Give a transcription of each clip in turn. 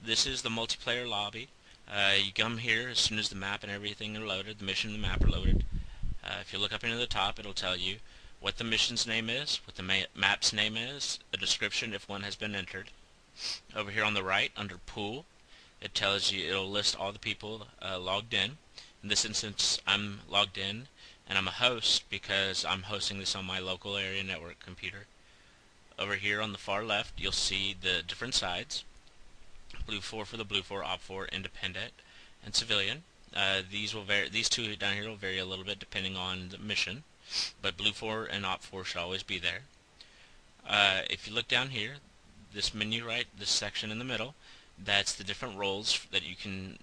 this is the multiplayer lobby. You come here as soon as the map and everything are loaded, the mission and the map are loaded. If you look up into the top, it'll tell you what the mission's name is, what the map's name is, a description if one has been entered. Over here on the right, under Pool, it tells you, it'll list all the people logged in. In this instance, I'm logged in, and I'm a host because I'm hosting this on my local area network computer. Over here on the far left, you'll see the different sides. Blue 4 for the Blue 4, Op 4, Independent, and Civilian. These two down here will vary a little bit depending on the mission, but Blue 4 and Op 4 should always be there. If you look down here, this menu right, this section in the middle, that's the different roles that you can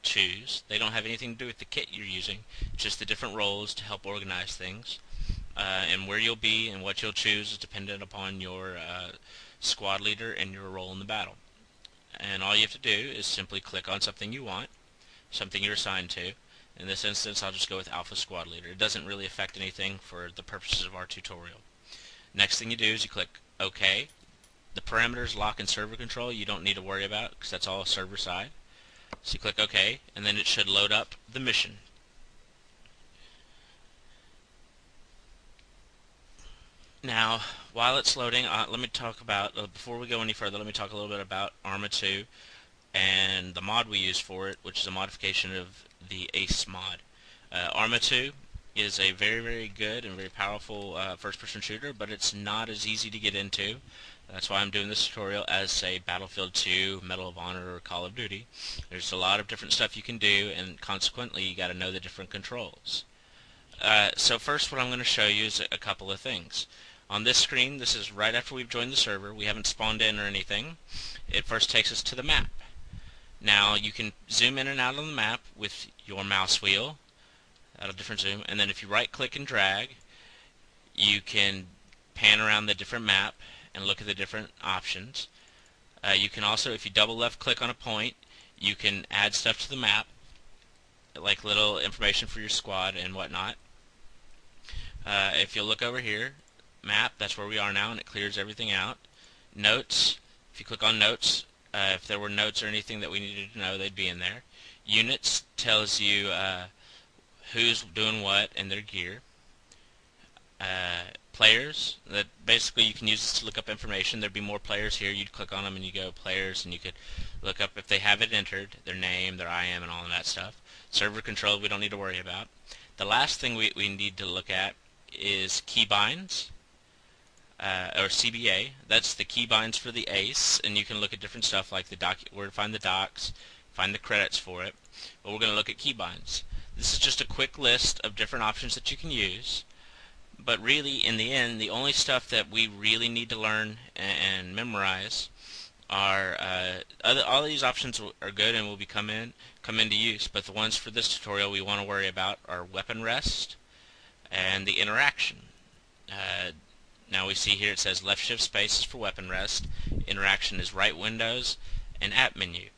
choose. They don't have anything to do with the kit you're using, just the different roles to help organize things. And where you'll be and what you'll choose is dependent upon your squad leader and your role in the battle. And all you have to do is simply click on something you want, something you're assigned to. In this instance, I'll just go with Alpha Squad Leader. It doesn't really affect anything for the purposes of our tutorial. Next thing you do is you click OK. The parameters, lock, and server control you don't need to worry about because that's all server side. So you click OK, and then it should load up the mission. Now, while it's loading, let me talk about, before we go any further, let me talk a little bit about Arma2 and the mod we use for it, which is a modification of the ACE mod. Arma2 is a very, very good and very powerful first-person shooter, but it's not as easy to get into. That's why I'm doing this tutorial as, say, Battlefield 2, Medal of Honor, or Call of Duty. There's a lot of different stuff you can do, and consequently, you got to know the different controls. So first, what I'm going to show you is a couple of things. On this screen, this is right after we've joined the server. We haven't spawned in or anything. It first takes us to the map. Now, you can zoom in and out on the map with your mouse wheel at a different zoom, and then if you right-click and drag, you can pan around the different map and look at the different options. You can also, if you double left-click on a point, you can add stuff to the map, like little information for your squad and whatnot. If you look over here, map, that's where we are now, and it clears everything out. Notes, if you click on notes, if there were notes or anything that we needed to know, they'd be in there. Units tells you who's doing what and their gear. Players, that basically you can use this to look up information. There'd be more players here. You'd click on them and you go players, and you could look up if they have it entered, their name, their IM, and all of that stuff. Server control we don't need to worry about. The last thing we need to look at is keybinds. Or CBA, that's the keybinds for the ACE, and you can look at different stuff like where to find the docs, find the credits for it, but we're going to look at keybinds. This is just a quick list of different options that you can use, but really in the end the only stuff that we really need to learn and memorize are all these options are good and will come into use, but the ones for this tutorial we want to worry about are weapon rest and the interaction. Now we see here it says left shift space is for weapon rest, interaction is right windows, and app menu.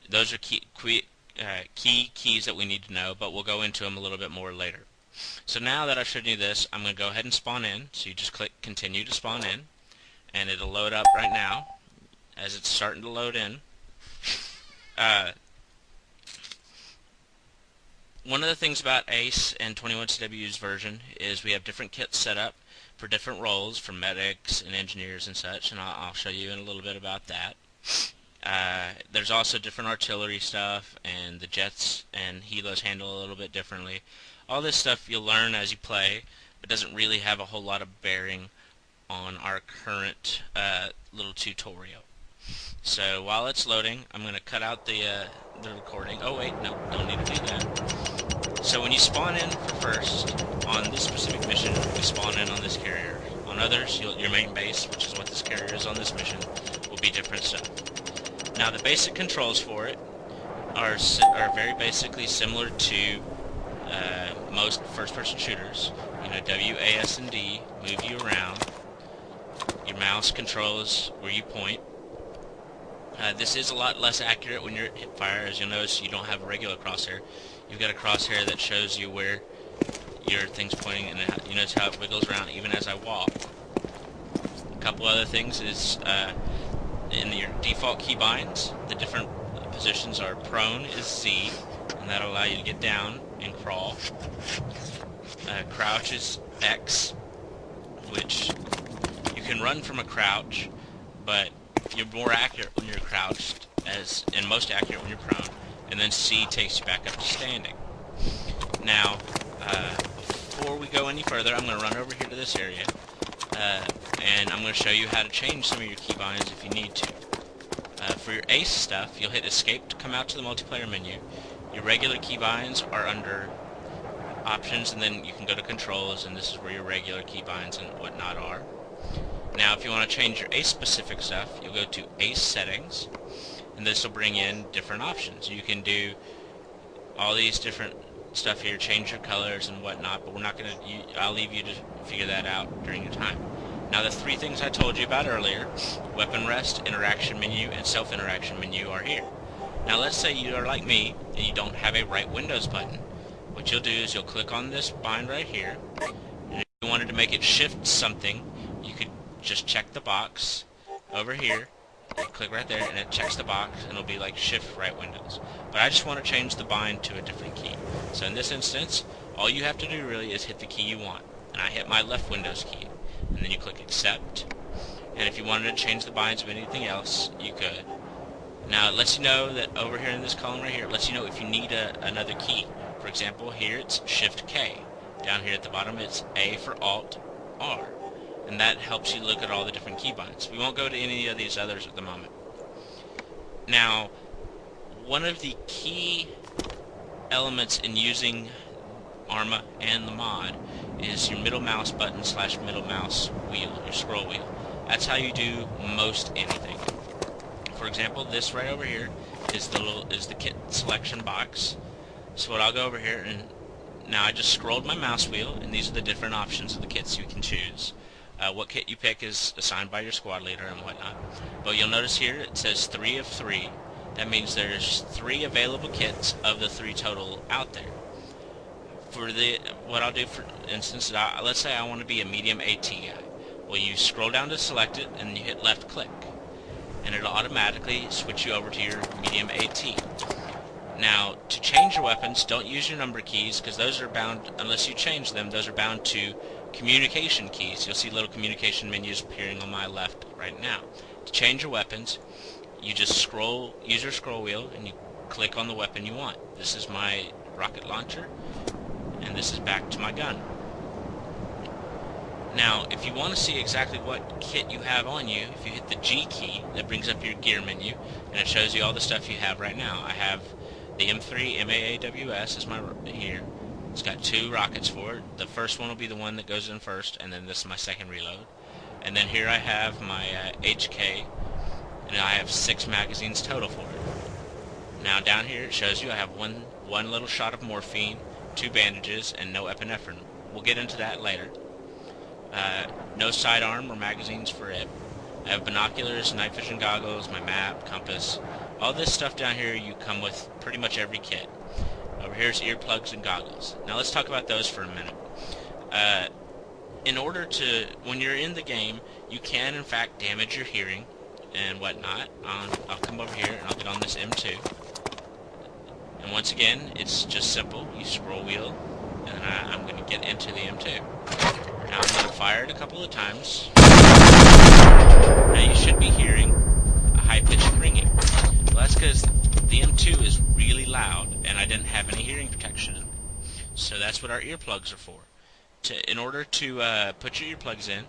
Those are key keys that we need to know, but we'll go into them a little bit more later. So now that I've showed you this, I'm going to go ahead and spawn in. So you just click continue to spawn in, and it'll load up right now as it's starting to load in. One of the things about ACE and 21CW's version is we have different kits set up for different roles, for medics and engineers and such, and I'll show you in a little bit about that. There's also different artillery stuff, and the jets and helos handle a little bit differently. All this stuff you'll learn as you play, but doesn't really have a whole lot of bearing on our current little tutorial. So while it's loading, I'm going to cut out the recording. Oh wait, no, don't need to do that. So when you spawn in for first, on this specific mission, we spawn in on this carrier. On others, your main base, which is what this carrier is on this mission, will be different stuff. Now the basic controls for it are very basically similar to most first-person shooters. You know, W, A, S, and D move you around. Your mouse controls where you point. This is a lot less accurate when you're at hip fire. As you'll notice, you don't have a regular crosshair. You've got a crosshair that shows you where your thing's pointing, and you notice how it wiggles around even as I walk. A couple other things is in your default keybinds, the different positions are prone is Z, and that'll allow you to get down and crawl. Crouch is X, which you can run from a crouch, but you're more accurate when you're crouched, and most accurate when you're prone. And then C takes you back up to standing. Now, before we go any further, I'm going to run over here to this area, and I'm going to show you how to change some of your keybinds if you need to. For your ace stuff, you'll hit escape to come out to the multiplayer menu. Your regular keybinds are under options, and then you can go to controls, and this is where your regular keybinds and whatnot are. Now, if you want to change your ace specific stuff, you'll go to ace settings, and this will bring in different options. You can do all these different stuff here, change your colors and whatnot, but we're not going to, I'll leave you to figure that out during your time. Now, the three things I told you about earlier, weapon rest, interaction menu, and self-interaction menu are here. Now, let's say you are like me, and you don't have a right Windows button. What you'll do is you'll click on this bind right here, and if you wanted to make it shift something, you could just check the box over here, click right there, and it checks the box, and it'll be like shift right Windows. But I just want to change the bind to a different key. So in this instance, all you have to do really is hit the key you want. And I hit my left Windows key. And then you click accept. And if you wanted to change the binds of anything else, you could. Now it lets you know that over here in this column right here, it lets you know if you need another key. For example, here it's shift K. Down here at the bottom it's A for alt R. And that helps you look at all the different keybinds. We won't go to any of these others at the moment. Now, one of the key elements in using Arma and the mod is your middle mouse button / middle mouse wheel, your scroll wheel. That's how you do most anything. For example, this right over here is the kit selection box. So what I'll go over here, and now I just scrolled my mouse wheel, and these are the different options of the kits you can choose. What kit you pick is assigned by your squad leader and whatnot. But you'll notice here it says 3 of 3. That means there's 3 available kits of the 3 total out there. For what I'll do, for instance, let's say I want to be a medium AT guy. Well, you scroll down to select it, and you hit left click, and it'll automatically switch you over to your medium AT. Now, to change your weapons, don't use your number keys, because those are bound, unless you change them, those are bound to communication keys. You'll see little communication menus appearing on my left right now. To change your weapons, you just use your scroll wheel, and you click on the weapon you want. This is my rocket launcher, and this is back to my gun. Now, if you want to see exactly what kit you have on you, if you hit the G key, that brings up your gear menu, and it shows you all the stuff you have right now. I have the M3 MAAWS is my here. It's got 2 rockets for it. The first one will be the one that goes in first, and then this is my second reload. And then here I have my HK, and I have 6 magazines total for it. Now down here it shows you I have one little shot of morphine, 2 bandages, and no epinephrine. We'll get into that later. No sidearm or magazines for it. I have binoculars, night vision goggles, my map, compass. All this stuff down here you come with pretty much every kit. Over here is earplugs and goggles. Now let's talk about those for a minute. In order to, when you're in the game, you can in fact damage your hearing and whatnot. I'll come over here and I'll get on this M2. And once again, it's just simple. You scroll wheel, and I'm going to get into the M2. Now I'm going to fire it a couple of times. Now you should be hearing a high-pitched ringing. Well, that's because the M2 is really loud, and I didn't have any hearing protection in. So that's what our earplugs are for. In order to put your earplugs in,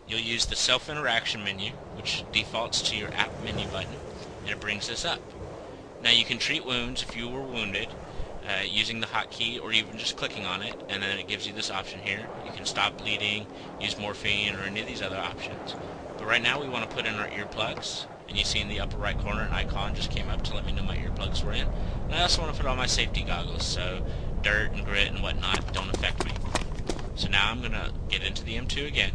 you'll use the self-interaction menu, which defaults to your app menu button, and it brings this up. Now you can treat wounds if you were wounded using the hotkey or even just clicking on it, and then it gives you this option here. You can stop bleeding, use morphine, or any of these other options. But right now we want to put in our earplugs, and you see in the upper right corner an icon just came up to let me know my earplugs were in. And I also want to put on my safety goggles so dirt and grit and whatnot don't affect me. So now I'm going to get into the M2 again.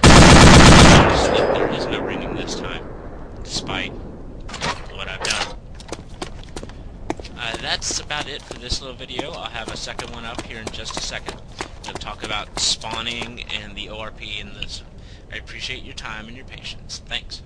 Notice that there is no ringing this time, despite what I've done. That's about it for this little video. I'll have a second one up here in just a second. I'll talk about spawning and the ORP in this. I appreciate your time and your patience. Thanks.